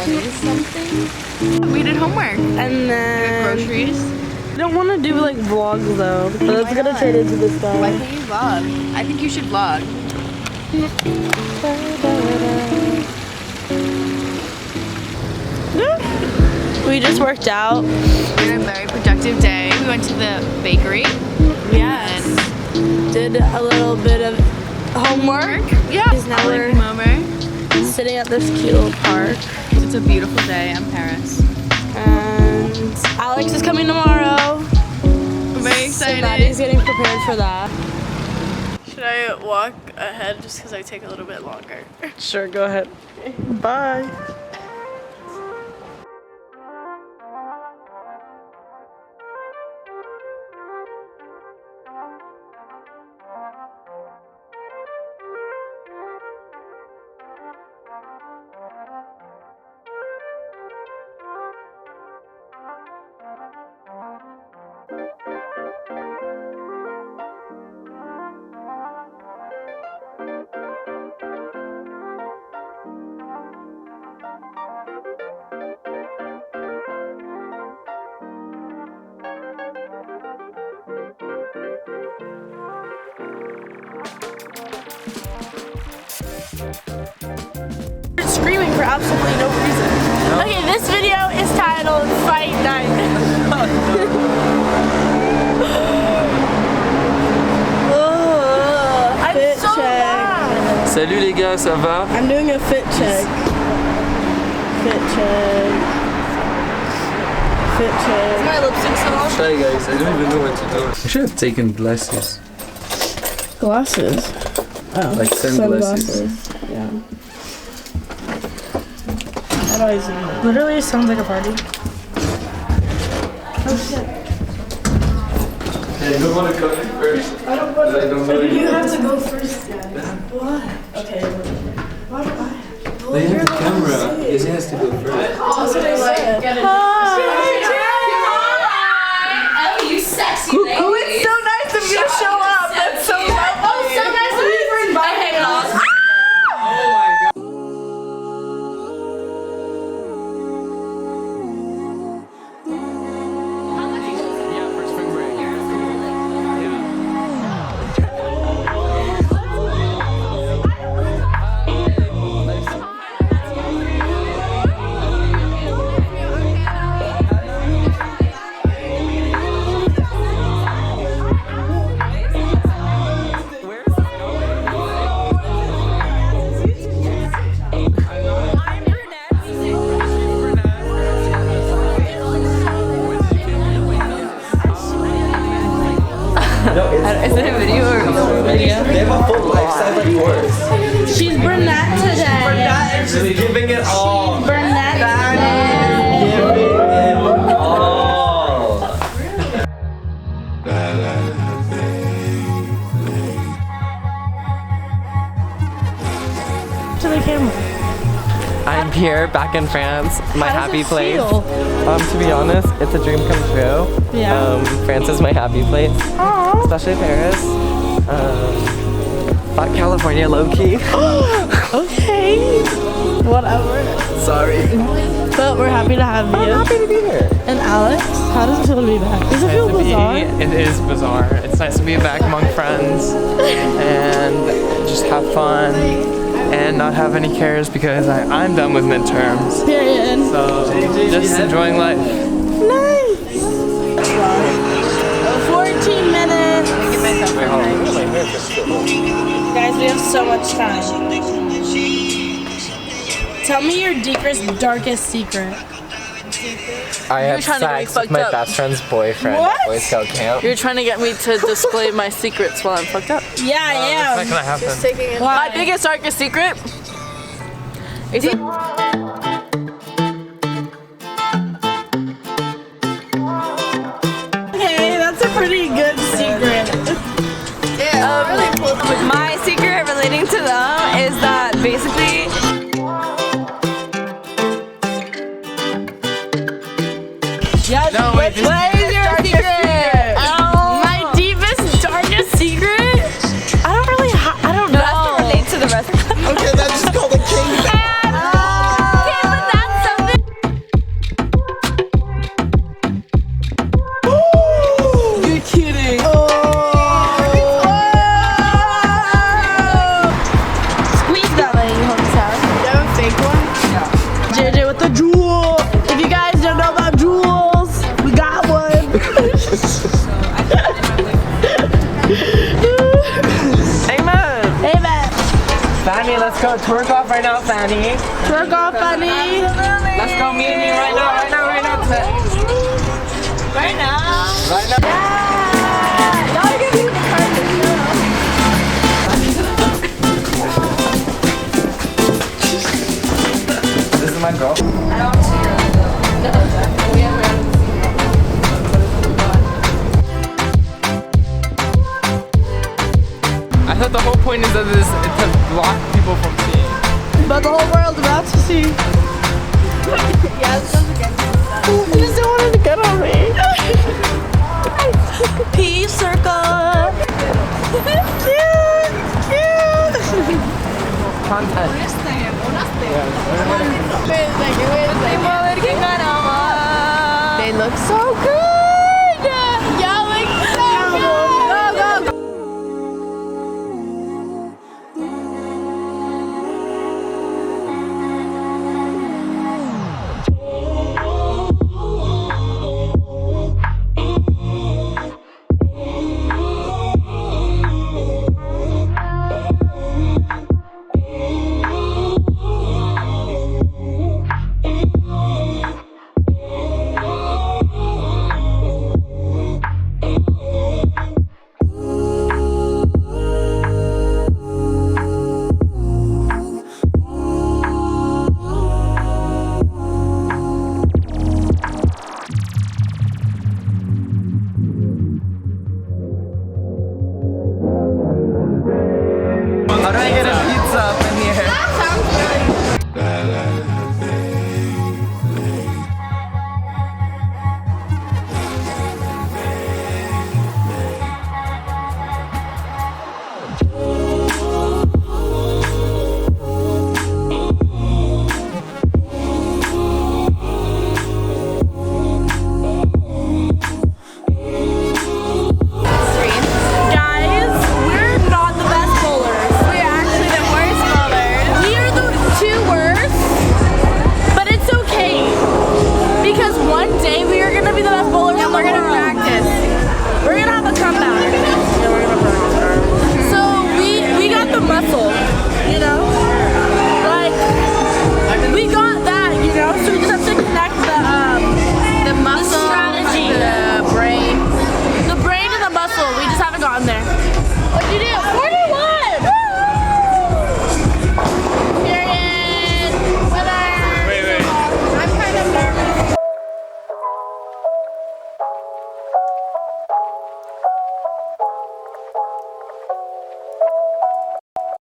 20 something. We did homework. And then Groceries. I don't want to do like vlogs though. But it's gonna turn into this guy. Why can't you vlog? I think you should vlog. We just worked out. We had a very productive day. We went to the bakery. Yes. Did a little bit of homework. Yeah. Now we're over. sitting at this cute little park. It's a beautiful day in Paris. And Alex is coming tomorrow. I'm very excited. So Maddie's getting prepared for that. Should I walk ahead just because I take a little bit longer? Sure, go ahead. Bye. Screaming for absolutely no reason. No. Okay, this video is titled Fight Night. I'm fit so check. Salut les gars, ça va? I'm doing a fit check. Fit check. Fit check. Is my lipstick still on? Shy guys, I don't even know what to do. I should have taken glasses. Glasses? Oh, like sunglasses. Yeah. How do I zoom in? Literally sounds like a party. Oh shit. Hey, you don't want to go in first? I don't want to. You have to go first, guys. What? Okay. Why do I? They have the camera. Yes, he has to go first. That's what I said. Oh, you sexy lady. Oh, it's so nice of you to show up. That's so lovely. Oh, so nice of you for inviting us. Is it a video or a video? They have a full lifestyle like yours. She's brunette today. Brunette is just giving it all. Brunette Giving it all. to the camera. I'm here, back in France, my How does happy it place. feel? To be honest, it's a dream come true. Yeah. France is my happy place, Aww. especially Paris. Fuck California, low key. Okay. Whatever. Sorry. But we're happy to have you. I'm happy to be here. And Alex, how does it feel to be back? Does it feel bizarre? It is bizarre. It's nice to be back among friends and just have fun and not have any cares because I'm done with midterms. Period. So just enjoying life. Nice. 14 minutes. Guys, we have so much time. Tell me your deepest, darkest secret. I had trying to get me sex with fucked my up. best friend's boyfriend What? at Boy Scout camp. You're trying to get me to display my secrets while I'm fucked up. Yeah, I am. That's not gonna happen. Why? My biggest, darkest secret is that Okay, that's a pretty good secret. my secret relating to them is that basically Yes, No, wait, this what is your secret? my deepest, darkest secret? I don't really I don't know. It has to relate to the rest. Okay, that's just called a king. Fanny, let's go twerk off right now, Fanny. Twerk off, Fanny. Let's go, me and you right now. Right now. Right now. Yeah. Y'all give me the card to This is my girl. I thought the whole point is of this to block people from seeing. But the whole world's about to see. Yeah, this is again. I just don't want it to get on me. Peace circle. Cute. Content. Wait a second. They look so good.